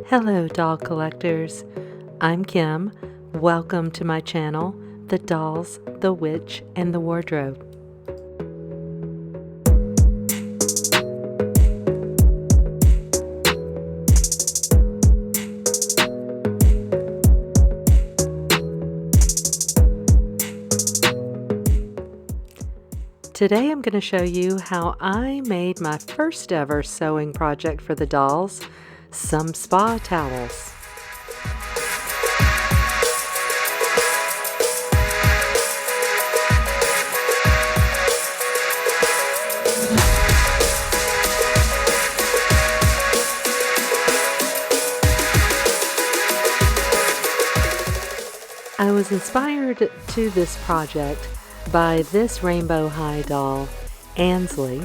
Hello doll collectors, I'm Kim. Welcome to my channel, The Dolls, the Witch, and the Wardrobe. Today I'm going to show you how I made my first ever sewing project for the dolls, some spa towels. I was inspired to this project by this Rainbow High doll, Ainsley,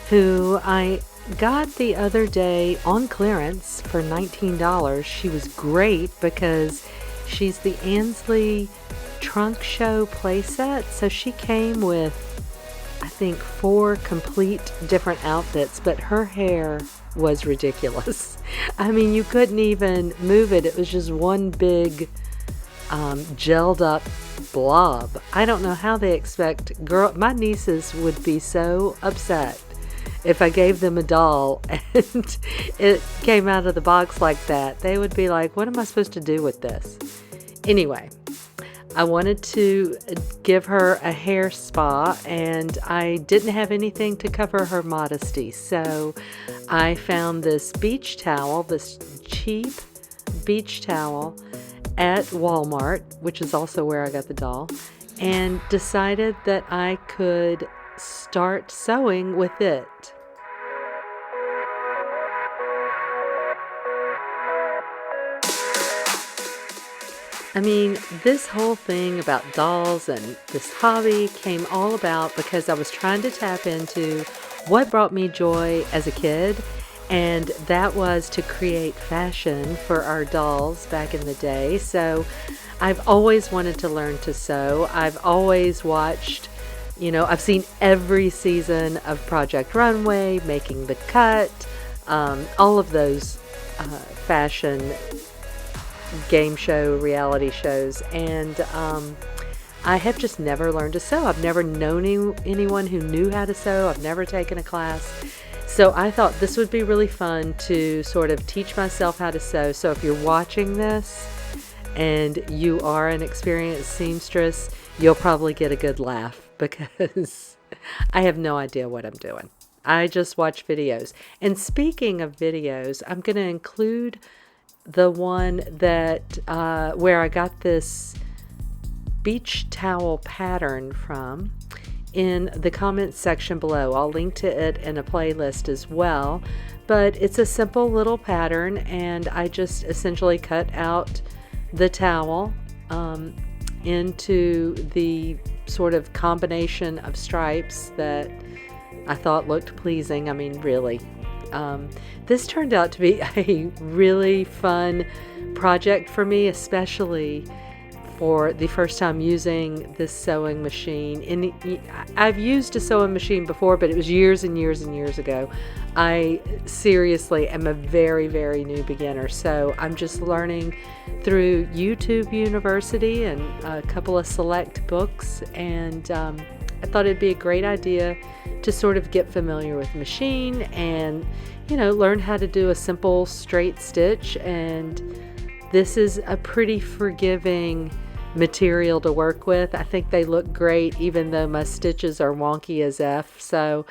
who I got the other day on clearance for $19. She was great because she's the Ainsley trunk show playset, so she came with I think 4 complete different outfits, but her hair was ridiculous. I mean, you couldn't even move it. It was just one big gelled up blob. I don't know how they expect my nieces would be so upset if I gave them a doll and it came out of the box like that. They would be like, what am I supposed to do with this? Anyway, I wanted to give her a hair spa, and I didn't have anything to cover her modesty, so I found this beach towel, this cheap beach towel at Walmart, which is also where I got the doll, and decided that I could start sewing with it. I mean, this whole thing about dolls and this hobby came all about because I was trying to tap into what brought me joy as a kid, and that was to create fashion for our dolls back in the day. So I've always wanted to learn to sew. I've always watched, I've seen every season of Project Runway, Making the Cut, all of those fashion game show reality shows, and I have just never learned to sew. I've never known anyone who knew how to sew. I've never taken a class. So I thought this would be really fun to sort of teach myself how to sew. So if you're watching this and you are an experienced seamstress, you'll probably get a good laugh because I have no idea what I'm doing. I just watch videos. And speaking of videos, I'm going to include the one that where I got this beach towel pattern from in the comments section below. I'll link to it in a playlist as well, but it's a simple little pattern, and I just essentially cut out the towel into the sort of combination of stripes that I thought looked pleasing. I mean, really. This turned out to be a really fun project for me, especially for the first time using this sewing machine. And I've used a sewing machine before, but it was years and years and years ago. I seriously am a very, very new beginner, so I'm just learning through YouTube University and a couple of select books, and I thought it'd be a great idea to sort of get familiar with the machine and learn how to do a simple straight stitch. And this is a pretty forgiving material to work with. I think they look great even though my stitches are wonky as F. So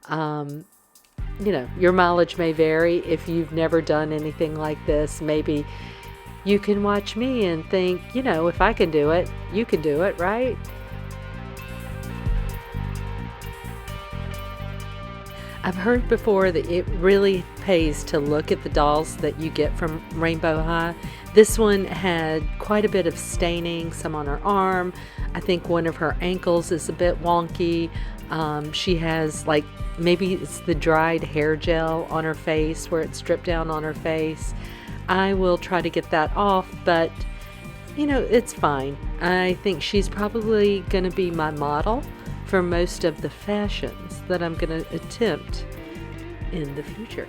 your mileage may vary. If you've never done anything like this, maybe you can watch me and think, if I can do it, you can do it, right? I've heard before that it really pays to look at the dolls that you get from Rainbow High. This one had quite a bit of staining, some on her arm. I think one of her ankles is a bit wonky. She has maybe it's the dried hair gel on her face where it's dripped down on her face. I will try to get that off, but it's fine. I think she's probably going to be my model for most of the fashions that I'm going to attempt in the future.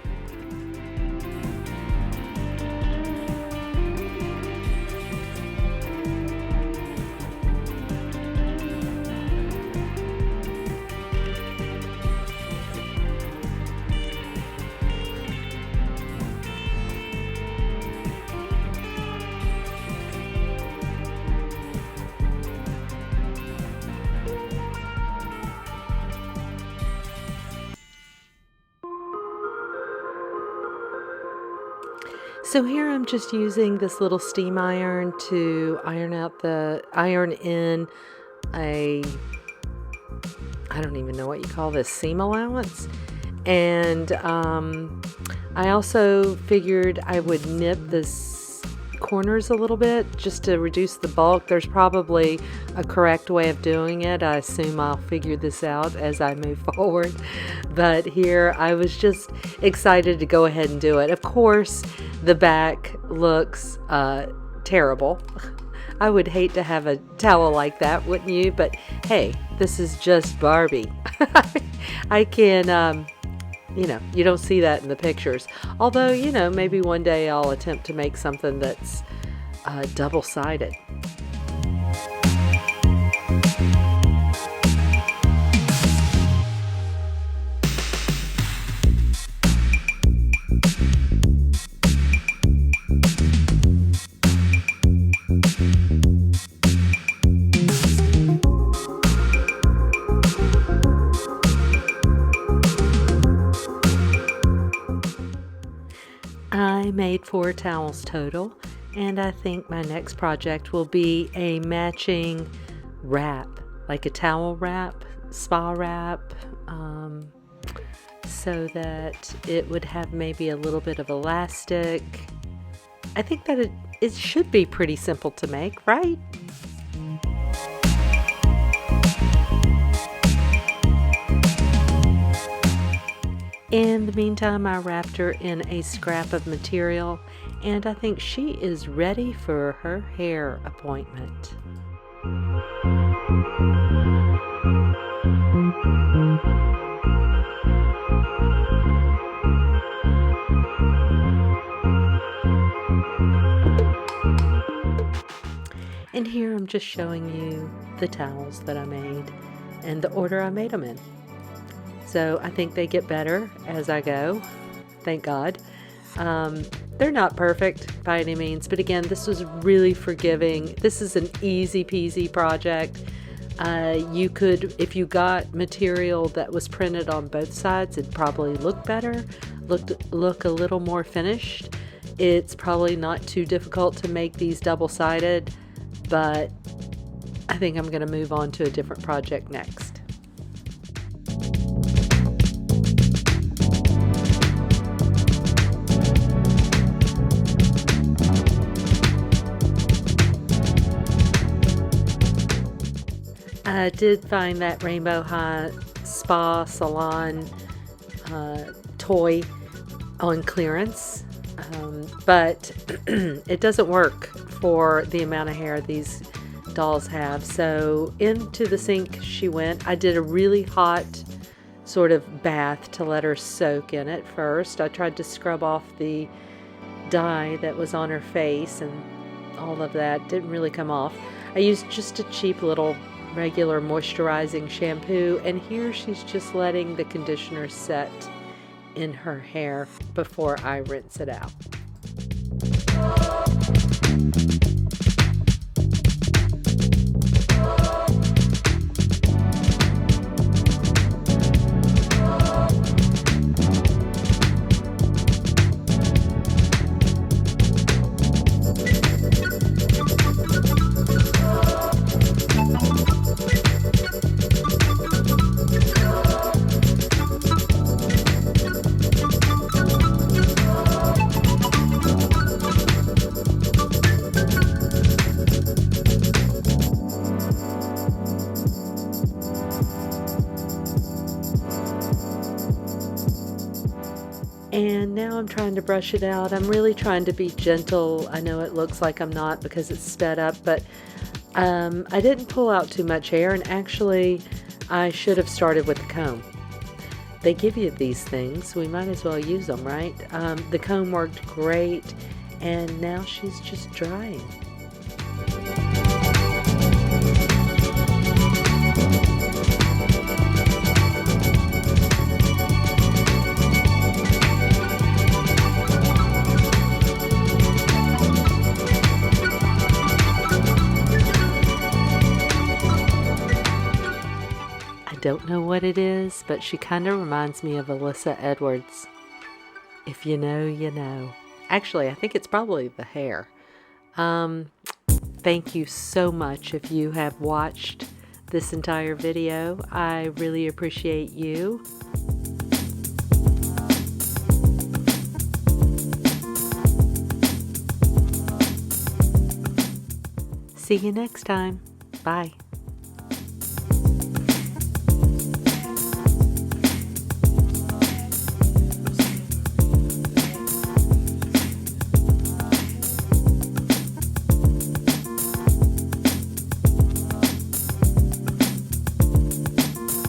So here I'm just using this little steam iron to iron in a, I don't even know what you call this, seam allowance. And I also figured I would nip this corners a little bit just to reduce the bulk. There's probably a correct way of doing it. I assume I'll figure this out as I move forward. But here I was just excited to go ahead and do it. Of course, the back looks terrible. I would hate to have a towel like that, wouldn't you? But hey, this is just Barbie. I can, you don't see that in the pictures. Although, maybe one day I'll attempt to make something that's double-sided. I made 4 towels total, and I think my next project will be a matching wrap, like a towel wrap, spa wrap, so that it would have maybe a little bit of elastic. I think that it should be pretty simple to make, right? In the meantime, I wrapped her in a scrap of material, and I think she is ready for her hair appointment. And here I'm just showing you the towels that I made and the order I made them in. So I think they get better as I go, thank God. They're not perfect by any means, but again, this was really forgiving. This is an easy peasy project. You could, if you got material that was printed on both sides, it'd probably look better, look a little more finished. It's probably not too difficult to make these double-sided, but I think I'm going to move on to a different project next. I did find that Rainbow High spa salon toy on clearance, but it doesn't work for the amount of hair these dolls have. So into the sink she went. I did a really hot sort of bath to let her soak in it first. I tried to scrub off the dye that was on her face, and all of that didn't really come off. I used just a cheap little regular moisturizing shampoo, and here she's just letting the conditioner set in her hair before I rinse it out. And now I'm trying to brush it out. I'm really trying to be gentle. I know it looks like I'm not because it's sped up, but I didn't pull out too much hair, and actually I should have started with the comb. They give you these things, we might as well use them, right? The comb worked great, and now she's just drying. Don't know what it is, but she kind of reminds me of Alyssa Edwards. If you know, you know. Actually, I think it's probably the hair. Thank you so much if you have watched this entire video. I really appreciate you. See you next time. Bye.